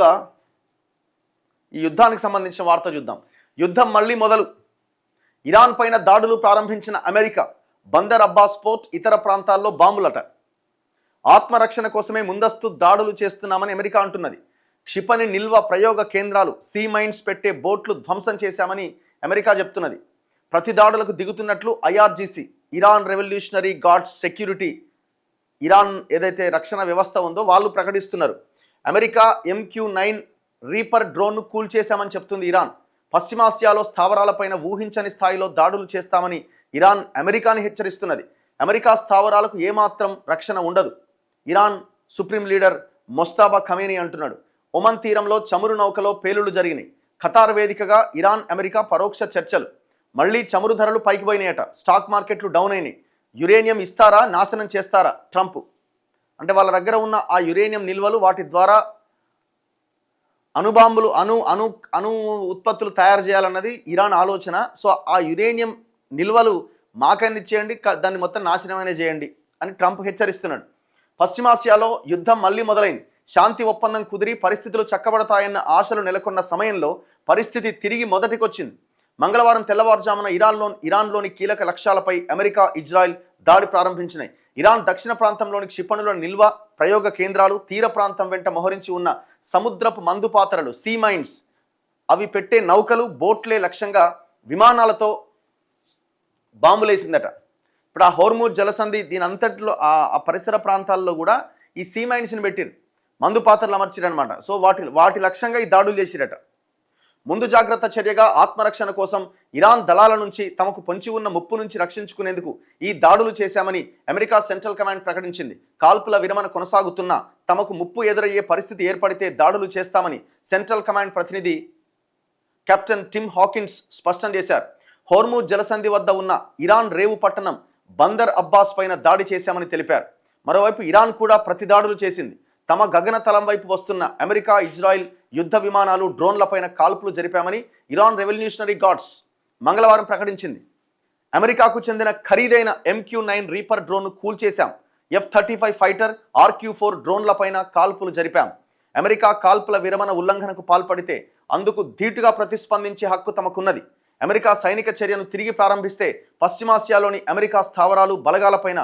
ముందుగా ఈ యుద్ధానికి సంబంధించిన వార్త చూద్దాం. యుద్ధం మళ్ళీ మొదలు. ఇరాన్ పైన దాడులు ప్రారంభించిన అమెరికా. బందర్ అబ్బాస్ పోర్ట్, ఇతర ప్రాంతాల్లో బాంబులట. ఆత్మరక్షణ కోసమే ముందస్తు దాడులు చేస్తున్నామని అమెరికా అంటున్నది. క్షిపణి నిల్వ ప్రయోగ కేంద్రాలు, సీ మైన్స్ పెట్టే బోట్లు ధ్వంసం చేశామని అమెరికా చెప్తున్నది. ప్రతి దాడులకు దిగుతున్నట్లు IRGC, Iran revolutionary guards security, Iran ఏదైతే రక్షణ వ్యవస్థ ఉందో వాళ్ళు ప్రకటిస్తున్నారు. అమెరికా MQ-9 రీపర్ డ్రోన్ను కూల్చేశామని చెప్తుంది ఇరాన్. పశ్చిమాసియాలో స్థావరాలపైన ఊహించని స్థాయిలో దాడులు చేస్తామని ఇరాన్ అమెరికాని హెచ్చరిస్తున్నది. అమెరికా స్థావరాలకు ఏమాత్రం రక్షణ ఉండదు. ఇరాన్ సుప్రీం లీడర్ మొస్తాబా ఖమేనీ అంటున్నాడు. ఒమన్ తీరంలో చమురు నౌకలో పేలుళ్లు జరిగినాయి. ఖతార్ వేదికగా ఇరాన్ అమెరికా పరోక్ష చర్చలు. మళ్లీ చమురు ధరలు పైకి పోయినాయట. స్టాక్ మార్కెట్లు డౌన్ అయినాయి. యురేనియం ఇస్తారా, నాశనం చేస్తారా ట్రంప్? అంటే వాళ్ళ దగ్గర ఉన్న ఆ యురేనియం నిల్వలు, వాటి ద్వారా అణుబాంబులు అణు ఉత్పత్తులు తయారు చేయాలన్నది ఇరాన్ ఆలోచన. సో ఆ యురేనియం నిల్వలు మాకనిచ్చేయండి, దాన్ని మొత్తం నాశనమైనా చేయండి అని ట్రంప్ హెచ్చరిస్తున్నాడు. పశ్చిమాసియాలో యుద్ధం మళ్ళీ మొదలైంది. శాంతి ఒప్పందం కుదిరి పరిస్థితులు చక్కబడతాయన్న ఆశలు నెలకొన్న సమయంలో పరిస్థితి తిరిగి మొదటికొచ్చింది. మంగళవారం తెల్లవారుజామున ఇరాన్లోని కీలక లక్ష్యాలపై అమెరికా, ఇజ్రాయెల్ దాడి ప్రారంభించినాయి. ఇరాన్ దక్షిణ ప్రాంతంలోని క్షిపణుల నిల్వ ప్రయోగ కేంద్రాలు, తీర ప్రాంతం వెంట మోహరించి ఉన్న సముద్రపు మందుపాత్రలు, సీ మైన్స్, అవి పెట్టే నౌకలు, బోట్లే లక్ష్యంగా విమానాలతో బాంబులేసిందట. ఇప్పుడు ఆ హోర్ముజ్ జలసంధి దీని అంతట్లో ఆ పరిసర ప్రాంతాల్లో కూడా ఈ సీ మైన్స్ని పెట్టిరు, మందుపాత్రలు అమర్చిరనమాట. సో వాటి లక్ష్యంగా ఈ దాడులు చేసిరట. ముందు జాగ్రత్త చర్యగా ఆత్మరక్షణ కోసం ఇరాన్ దళాల నుంచి తమకు పొంచి ఉన్న ముప్పు నుంచి రక్షించుకునేందుకు ఈ దాడులు చేశామని అమెరికా సెంట్రల్ కమాండ్ ప్రకటించింది. కాల్పుల విరమణ కొనసాగుతున్నా తమకు ముప్పు ఎదురయ్యే పరిస్థితి ఏర్పడితే దాడులు చేస్తామని సెంట్రల్ కమాండ్ ప్రతినిధి కెప్టెన్ టిమ్ హాకిన్స్ స్పష్టం చేశారు. హోర్ముజ్ జలసంధి వద్ద ఉన్న ఇరాన్ రేవు పట్టణం బందర్ అబ్బాస్ పైన దాడి చేశామని తెలిపారు. మరోవైపు ఇరాన్ కూడా ప్రతిదాడులు చేసింది. తమ గగనతలం వైపు వస్తున్న అమెరికా, ఇజ్రాయెల్ యుద్ధ విమానాలు, డ్రోన్లపైన కాల్పులు జరిపామని ఇరాన్ రెవల్యూషనరీ గార్డ్స్ మంగళవారం ప్రకటించింది. అమెరికాకు చెందిన ఖరీదైన MQ-9 reaper డ్రోన్ను కూల్చేశాం. F-35 fighter, RQ-4 డ్రోన్లపైన కాల్పులు జరిపాం. అమెరికా కాల్పుల విరమణ ఉల్లంఘనకు పాల్పడితే అందుకు ధీటుగా ప్రతిస్పందించే హక్కు తమకున్నది. అమెరికా సైనిక చర్యను తిరిగి ప్రారంభిస్తే పశ్చిమాసియాలోని అమెరికా స్థావరాలు, బలగాలపైన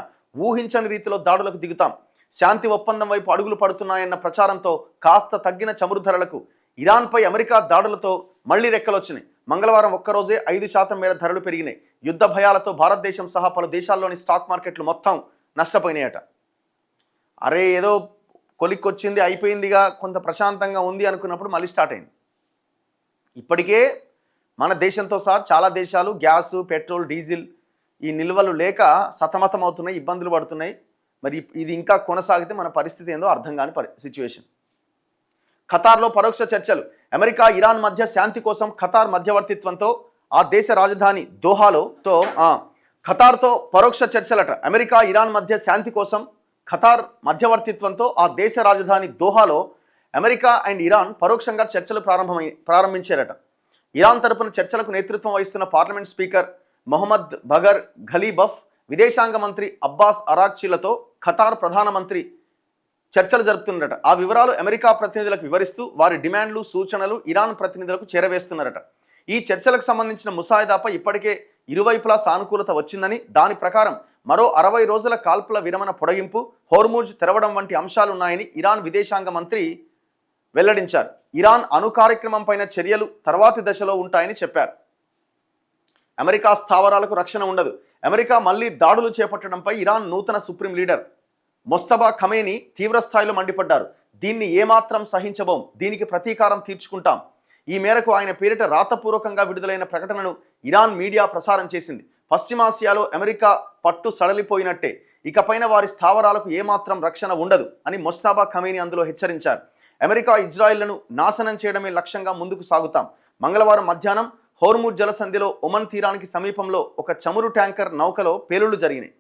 ఊహించని రీతిలో దాడులకు దిగుతాం. శాంతి ఒప్పందం వైపు అడుగులు పడుతున్నాయన్న ప్రచారంతో కాస్త తగ్గిన చమురు ధరలకు ఇరాన్పై అమెరికా దాడులతో మళ్లీ రెక్కలొచ్చినాయి. మంగళవారం ఒక్కరోజే 5% మేర ధరలు పెరిగినాయి. యుద్ధ భయాలతో భారతదేశం సహా పలు దేశాల్లోని స్టాక్ మార్కెట్లు మొత్తం నష్టపోయినాయట. అరే ఏదో కొలిక్కొచ్చింది, అయిపోయిందిగా, కొంత ప్రశాంతంగా ఉంది అనుకున్నప్పుడు మళ్ళీ స్టార్ట్ అయింది. ఇప్పటికే మన దేశంతో సహా చాలా దేశాలు గ్యాసు, పెట్రోల్, డీజిల్ ఈ నిల్వలు లేక సతమతం అవుతున్నాయి, ఇబ్బందులు పడుతున్నాయి. మరి ఇది ఇంకా కొనసాగితే మన పరిస్థితి ఏందో అర్థం కాని సిచ్యువేషన్. ఖతార్లో పరోక్ష చర్చలు. అమెరికా, ఇరాన్ మధ్య శాంతి కోసం ఖతార్ మధ్యవర్తిత్వంతో ఆ దేశ రాజధాని దోహాలో ఖతార్తో పరోక్ష చర్చలట. అమెరికా, ఇరాన్ మధ్య శాంతి కోసం ఖతార్ మధ్యవర్తిత్వంతో ఆ దేశ రాజధాని దోహాలో అమెరికా అండ్ ఇరాన్ పరోక్షంగా చర్చలు ప్రారంభించారట. ఇరాన్ తరపున చర్చలకు నేతృత్వం వహిస్తున్న పార్లమెంట్ స్పీకర్ మొహమ్మద్ బగర్ ఘలీబఫ్, విదేశాంగ మంత్రి అబ్బాస్ అరాక్చీలతో ఖతార్ ప్రధానమంత్రి చర్చలు జరుపుతున్నారట. ఆ వివరాలు అమెరికా ప్రతినిధులకు వివరిస్తూ వారి డిమాండ్లు, సూచనలు ఇరాన్ ప్రతినిధులకు చేరవేస్తున్నారట. ఈ చర్చలకు సంబంధించిన ముసాయిదాపై ఇప్పటికే ఇరువైపులా సానుకూలత వచ్చిందని, దాని ప్రకారం మరో 60 రోజుల కాల్పుల విరమణ పొడిగింపు, హోర్ముజ్ తెరవడం వంటి అంశాలున్నాయని ఇరాన్ విదేశాంగ మంత్రి వెల్లడించారు. ఇరాన్ అణు కార్యక్రమం పైన చర్యలు తర్వాతి దశలో ఉంటాయని చెప్పారు. అమెరికా స్థావరాలకు రక్షణ ఉండదు. అమెరికా మళ్లీ దాడులు చేపట్టడంపై ఇరాన్ నూతన సుప్రీం లీడర్ మొస్తబా ఖమేనీ తీవ్రస్థాయిలో మండిపడ్డారు. దీన్ని ఏమాత్రం సహించబోం, దీనికి ప్రతీకారం తీర్చుకుంటాం. ఈ మేరకు ఆయన పేరిట రాతపూర్వకంగా విడుదలైన ప్రకటనను ఇరాన్ మీడియా ప్రసారం చేసింది. పశ్చిమాసియాలో అమెరికా పట్టు సడలిపోయినట్టే, ఇకపైన వారి స్థావరాలకు ఏమాత్రం రక్షణ ఉండదు అని మొస్తబా ఖమేనీ అందులో హెచ్చరించారు. అమెరికా, ఇజ్రాయెల్లను నాశనం చేయడమే లక్ష్యంగా ముందుకు సాగుతాం. మంగళవారం మధ్యాహ్నం హోర్ముజ్ జలసంధిలో ఒమన్ తీరానికి సమీపంలో ఒక చమురు ట్యాంకర్ నౌకలో పేలుళ్లు జరిగినాయి.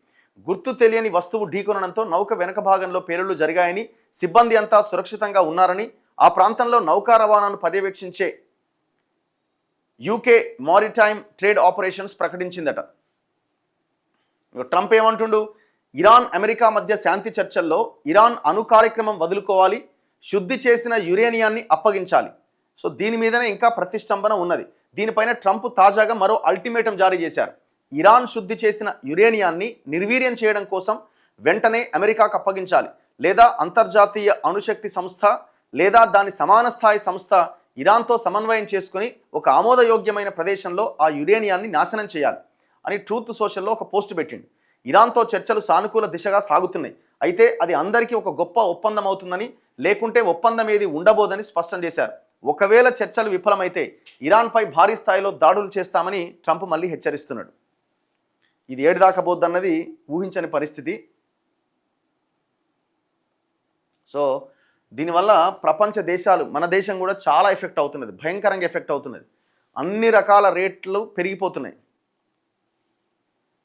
గుర్తు తెలియని వస్తువు ఢీకొనడంతో నౌక వెనక భాగంలో పేలుళ్లు జరిగాయని, సిబ్బంది అంతా సురక్షితంగా ఉన్నారని ఆ ప్రాంతంలో నౌకా రవాణాను పర్యవేక్షించే యూకే మారిటైమ్ ట్రేడ్ ఆపరేషన్స్ ప్రకటించిందట. ట్రంప్ ఏమంటుండు? ఇరాన్, అమెరికా మధ్య శాంతి చర్చల్లో ఇరాన్ అణు కార్యక్రమం వదులుకోవాలి, శుద్ధి చేసిన యురేనియాన్ని అప్పగించాలి. సో దీని మీదనే ఇంకా ప్రతిష్టంభన ఉన్నది. దీనిపైన ట్రంప్ తాజాగా మరో అల్టిమేటం జారీ చేశారు. ఇరాన్ శుద్ధి చేసిన యురేనియాన్ని నిర్వీర్యం చేయడం కోసం వెంటనే అమెరికాకు అప్పగించాలి, లేదా అంతర్జాతీయ అణుశక్తి సంస్థ లేదా దాని సమాన స్థాయి సంస్థ ఇరాన్తో సమన్వయం చేసుకుని ఒక ఆమోదయోగ్యమైన ప్రదేశంలో ఆ యురేనియాన్ని నాశనం చేయాలి అని ట్రూత్ సోషల్లో ఒక పోస్ట్ పెట్టిండు. ఇరాన్తో చర్చలు సానుకూల దిశగా సాగుతున్నాయి, అయితే అది అందరికీ ఒక గొప్ప ఒప్పందం అవుతుందని, లేకుంటే ఒప్పందం ఏది ఉండబోదని స్పష్టం చేశారు. ఒకవేళ చర్చలు విఫలమైతే ఇరాన్పై భారీ స్థాయిలో దాడులు చేస్తామని ట్రంప్ మళ్ళీ హెచ్చరిస్తున్నాడు. ఇది ఏడు దాకా పోద్దన్నది ఊహించని పరిస్థితి. సో దీనివల్ల ప్రపంచ దేశాలు, మన దేశం కూడా చాలా ఎఫెక్ట్ అవుతున్నది, భయంకరంగా ఎఫెక్ట్ అవుతున్నది. అన్ని రకాల రేట్లు పెరిగిపోతున్నాయి.